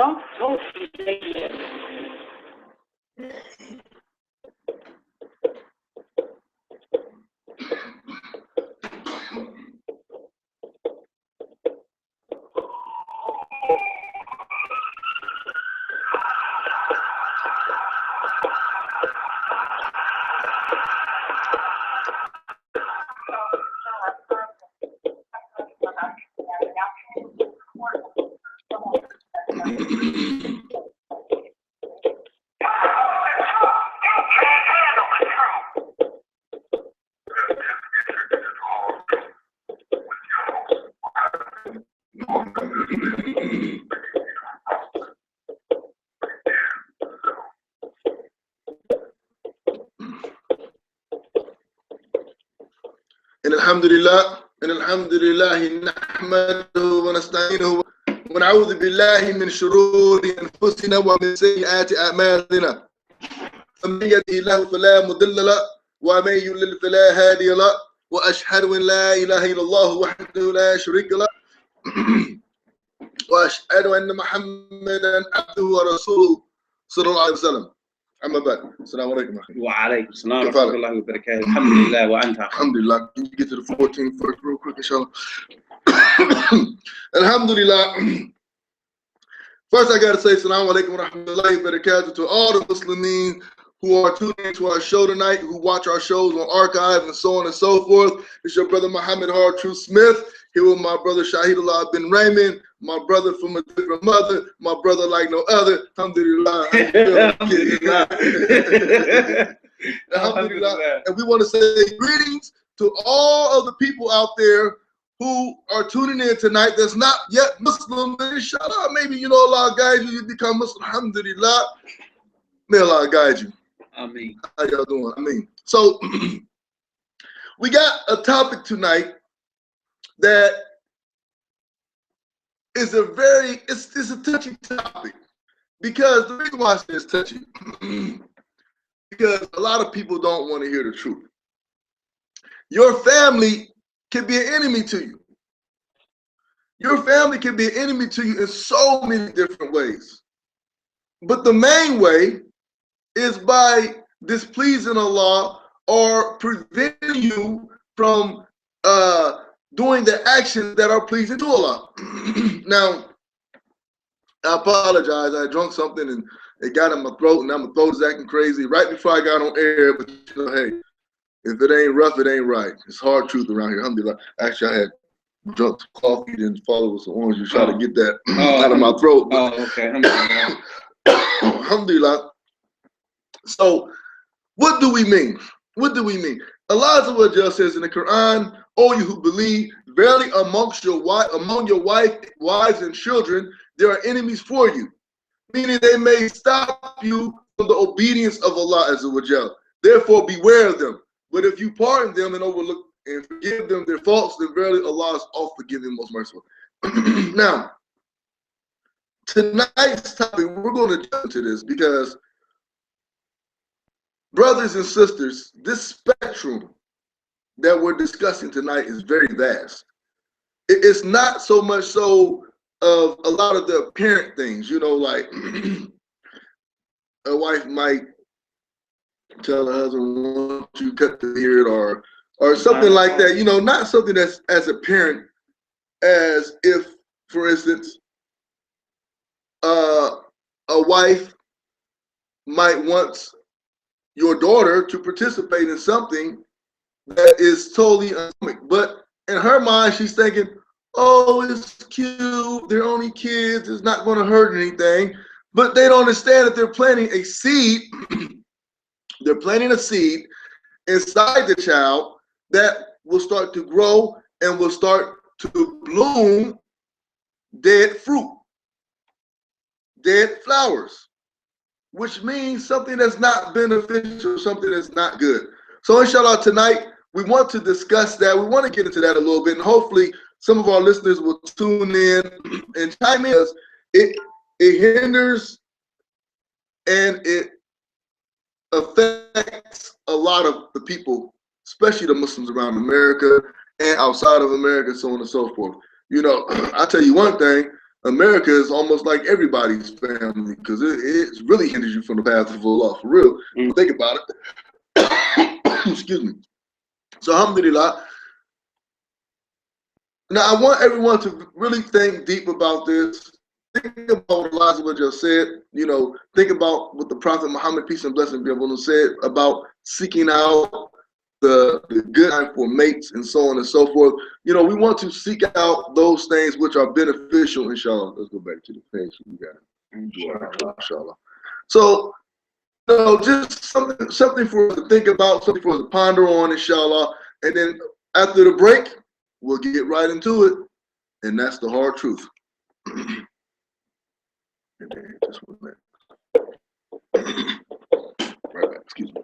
Don't say it. الحمد لله نحمده ونستعينه ونعوذ بالله من شرور أنفسنا ومن سيئات أعمالنا من يهده الله فلا مضل له ومن يضلل فلا هادي له وأشهد أن لا إله إلا الله وحده لا شريك له وأشهد أن محمدا عبده ورسوله صلى الله عليه وسلم. أما بعد السلام عليكم ورحمة الله. وعليكم السلام ورحمة الله وبركاته. الحمد لله وأنت. Alhamdulillah. Can you get to the 14th first real quick, inshallah? Alhamdulillah. First, I got to say Assalamu alaikum wa rahmatullahi wa barakatuh to all the Muslimin who are tuning into our show tonight, who watch our shows on archive and so on and so forth. It's your brother Muhammad Hard True Smith, here with my brother Shahidullah bin Raymond, my brother from a different mother, my brother like no other. Alhamdulillah. Alhamdulillah. Alhamdulillah. And we want to say greetings to all of the people out there who are tuning in tonight that's not yet Muslim. Inshallah, maybe Allah guide you, you become Muslim. Alhamdulillah. May Allah guide you. Ameen. How y'all doing? Ameen. So we got a topic tonight that is it's a touchy topic, because the reason why I say it's touchy because a lot of people don't want to hear the truth. Your family can be an enemy to you. Your family can be an enemy to you in so many different ways. But the main way is by displeasing Allah or preventing you from doing the actions that are pleasing to Allah. Now, I apologize. I drunk something and it got in my throat, and now my throat is acting crazy right before I got on air. But hey, if it ain't rough, it ain't right. It's hard truth around here. Alhamdulillah. Actually, I had drunk coffee and followed with some orange juice, try to get that out of my throat. Oh, okay. Alhamdulillah. So, what do we mean? What do we mean? Allah Azza wa Jalla says in the Quran, "O you who believe, verily among your wives and children, there are enemies for you," meaning they may stop you from the obedience of Allah Azza wa Jalla. Therefore, beware of them. But if you pardon them and overlook and forgive them their faults, then verily Allah is all forgiving, most merciful. Now, tonight's topic, we're going to jump into this because, brothers and sisters, this spectrum that we're discussing tonight is very vast. It's not so much so of a lot of the apparent things, like a wife might tell her husband, "Won't you cut the beard," or something like that, not something that's as apparent as if, for instance, a wife might want your daughter to participate in something that is totally uncomic. But in her mind, she's thinking, "Oh, it's cute. They're only kids. It's not going to hurt anything." But they don't understand that they're planting a seed. They're planting a seed inside the child that will start to grow and will start to bloom dead fruit, dead flowers, which means something that's not beneficial, something that's not good. So inshallah, tonight we want to discuss that. We want to get into that a little bit, and hopefully some of our listeners will tune in and chime in. It hinders and it affects a lot of the people, especially the Muslims around America and outside of America, so on and so forth. I tell you one thing, America is almost like everybody's family because it really hinders you from the path of Allah, for real. Think about it. Excuse me. So, alhamdulillah. Now, I want everyone to really think deep about this. Think about what Allah just said. You know, think about what the Prophet Muhammad, peace and blessings be upon him, said about seeking out the good time for mates and so on and so forth. You know, we want to seek out those things which are beneficial, inshallah. Let's go back to the page. We got it. Inshallah. So, you know, just something for us to think about, something for us to ponder on, inshallah. And then after the break, we'll get right into it. And that's the hard truth. Just 1 minute. Right back, excuse me.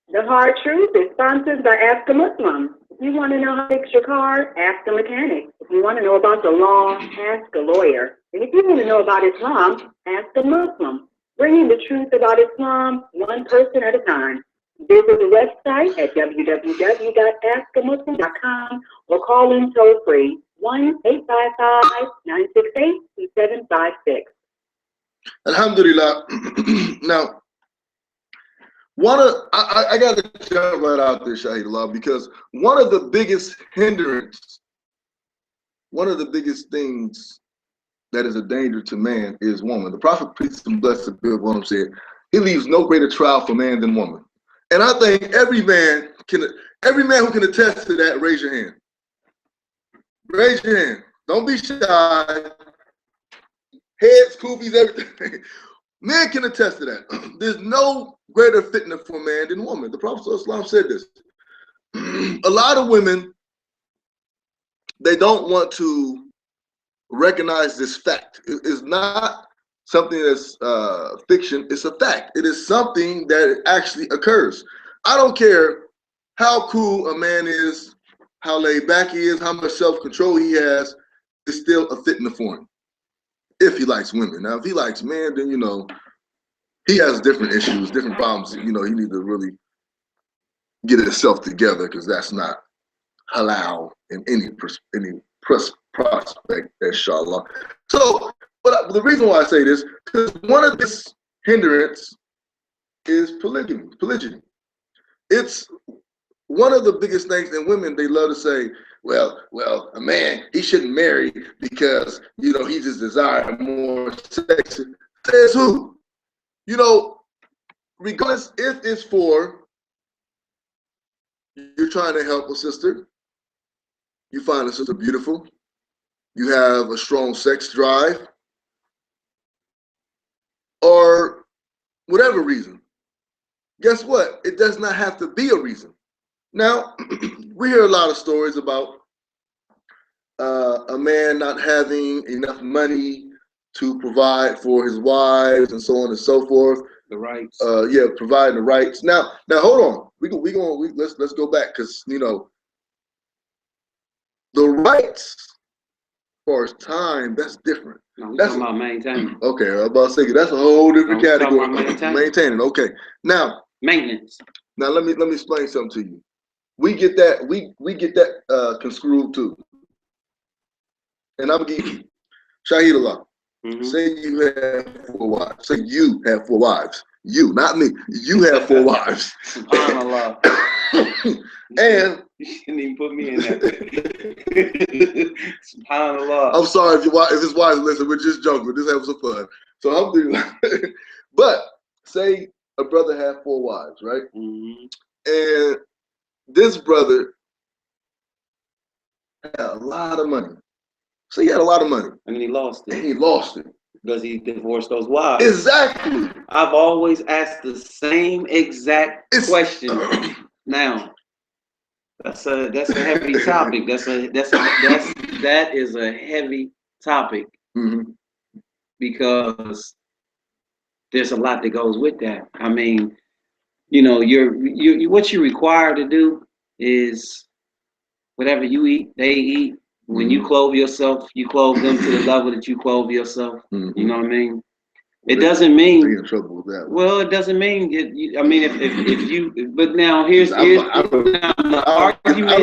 The Hard Truth is sponsored by Ask a Muslim. If you want to know how to fix your car, ask a mechanic. If you want to know about the law, ask a lawyer. And if you want to know about Islam, ask a Muslim. Bringing the truth about Islam one person at a time. Visit the website at www.askamuslim.com or call in toll free 1-855-968-2756. Alhamdulillah. Now, I got to jump right out there, Shahidullah, because one of the biggest hindrance, one of the biggest things that is a danger to man is woman. The Prophet, peace and blessings be upon him, said, he leaves no greater trial for man than woman. And I think every man who can attest to that, raise your hand. Raise your hand. Don't be shy. Heads, koofies, everything. Men can attest to that. There's no greater fitna for man than woman. The Prophet ﷺ said this. A lot of women, they don't want to recognize this fact. It's not something that's fiction. It's a fact. It is something that actually occurs. I don't care how cool a man is, how laid back he is, how much self-control he has, it's still a fitna for him. If he likes women. Now, if he likes men, then, you know, he has different issues, different problems. You know, he needs to really get himself together because that's not halal in any prospect, inshallah. So, but the reason why I say this, because one of this hindrance is polygyny. It's one of the biggest things, and women, they love to say, well, a man, he shouldn't marry because, you know, he just desires more sex. Says who? You know, regardless if it's for you're trying to help a sister, you find a sister beautiful, you have a strong sex drive, or whatever reason, guess what? It does not have to be a reason. Now, we hear a lot of stories about a man not having enough money to provide for his wives and so on and so forth. The rights. Yeah, providing the rights. Now hold on. Let's go back because, you know, the rights as far as time, that's different. No, we're talking about maintaining. Okay, I was about to say that's a whole different category. Maintaining. Okay. Now maintenance. Now let me explain something to you. We get that construed too. And I'm gonna give you Shahidullah. Say you have 4 wives. Say you have 4 wives. You, not me. You have 4 wives. SubhanAllah. And you shouldn't even put me in that. SubhanAllah. I'm sorry if his wives listen. We're just joking. We're just having some fun. So alhamdulillah. But say a brother had 4 wives, right? And this brother had a lot of money. So he had a lot of money. And he lost it. And he lost it. Does he divorce those wives? Exactly. I've always asked the same exact question. Now, that's a heavy topic. That is a heavy topic because there's a lot that goes with that. I mean, you know, you what you're required to do is whatever you eat, they eat. When you clothe yourself, you clothe them to the level that you clothe yourself. You know what I mean? It doesn't mean you're in trouble with that. Well, it doesn't mean I mean, if you. But now here's I don't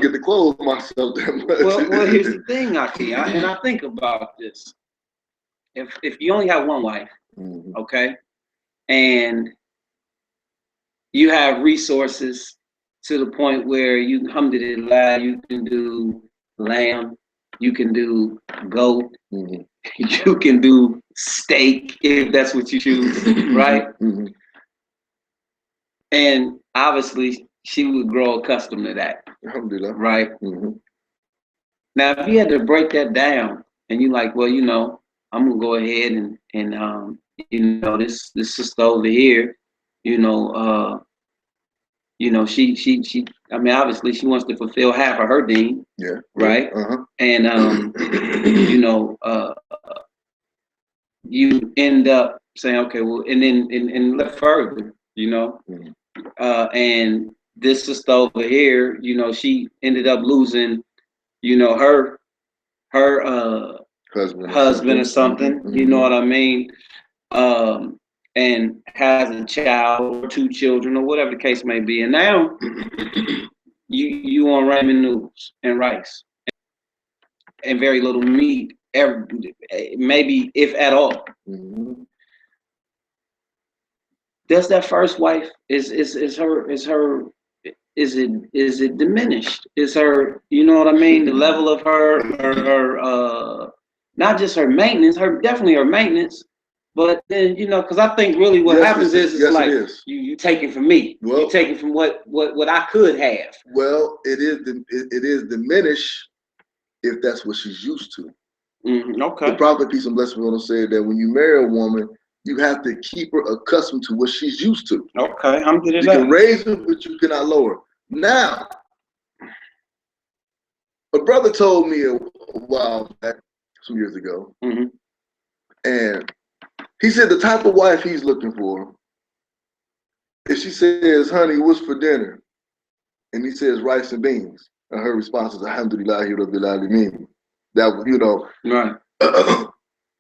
get to clothe myself that much. Well, here's the thing, Aki, and I think about this. If you only have one wife, okay, and you have resources to the point where you can alhamdulillah, you can do lamb, you can do goat, you can do steak if that's what you choose, right? And obviously, she would grow accustomed to that, alhamdulillah, right? Now, if you had to break that down, and you're like, well, you know, I'm gonna go ahead and you know, this sister over here, you know, she I mean, obviously she wants to fulfill half of her deen. Yeah. Right. And you know, you end up saying, okay, well, and then and look further, you know, and this sister over here, you know, she ended up losing, you know, her husband or something. You know what I mean? And has a child or two children or whatever the case may be, and now you on ramen noodles and rice and very little meat, maybe if at all. Does that first wife is it diminished? Is her, you know what I mean? The level of her not just her maintenance, definitely her maintenance. But then, you know, because I think really what happens is like you taking from me. Well, you taking from what I could have. Well, it is diminished if that's what she's used to. Okay. The Prophet, peace and blessings on him, said that when you marry a woman, you have to keep her accustomed to what she's used to. Okay, you can raise her, but you cannot lower. Now, a brother told me a while back, some years ago, and he said the type of wife he's looking for, if she says, honey, what's for dinner? And he says rice and beans. And her response is, alhamdulillahi rabbil alameen. That, you know. Right.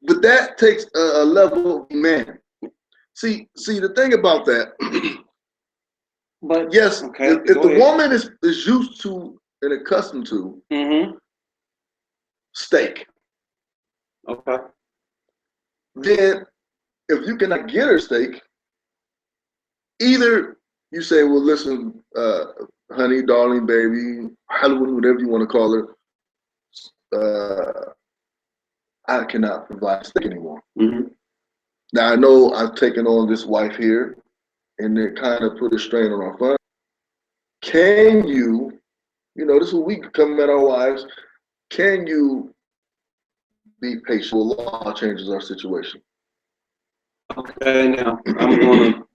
But that takes a level of man. See, the thing about that, but yes, if the woman is used to and accustomed to steak, okay, then if you cannot get her steak, either you say, well, listen, honey, darling, baby, Halloween, whatever you want to call her, I cannot provide steak anymore. Now, I know I've taken on this wife here, and it kind of put a strain on our fun. Can you, you know, this is what we come at our wives, can you be patient? Allah changes our situation. Okay, now I'm going to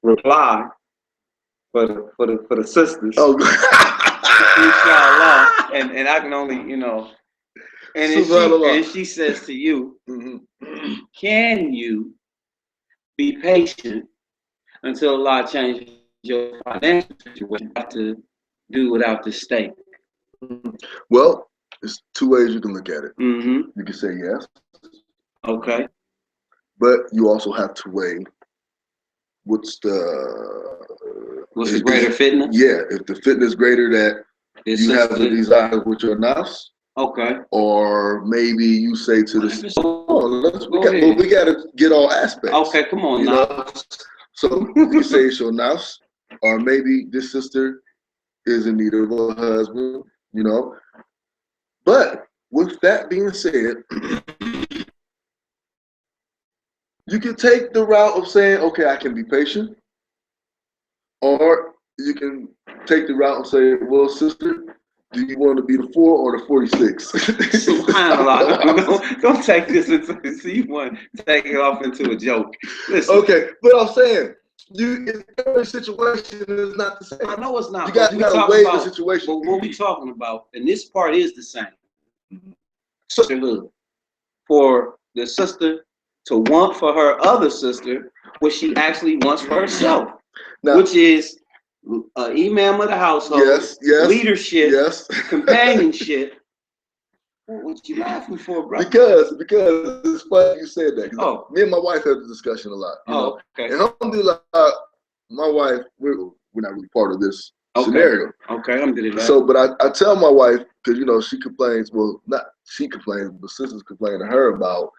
reply for the sisters. Oh, inshallah, and I can only, you know, and she says to you, can you be patient until Allah changes your financial situation? You have to do without the steak. Well, there's two ways you can look at it. You can say yes. Okay. But you also have to weigh what's the greater fitness? Yeah, if the fitness greater that you have the desire with your nafs. Okay. Or maybe you say to the we got to get all aspects. Okay, come on now. So you say it's your nafs, or maybe this sister is in need of a husband, you know. But with that being said, you can take the route of saying, okay, I can be patient. Or you can take the route and say, well, sister, Do you want to be the 4 or the 46? SubhanAllah. Don't take this into see you want to take it off into a joke. Listen. Okay, but I'm saying every situation is not the same. I know it's not. You got to weigh the situation. But what we talking about, and this part is the same. So, Sisterhood. For the sister to want for her other sister what she actually wants for herself, now, which is imam of the household, yes, leadership, yes, companionship. What you laughing for, bro? Because it's funny you said that. Me and my wife have this discussion a lot. You know? Okay. And alhamdulillah, my wife, we're not really part of this scenario. Okay, alhamdulillah. So, but I tell my wife, because, you know, she complains, well, not she complains, but sisters complain to her about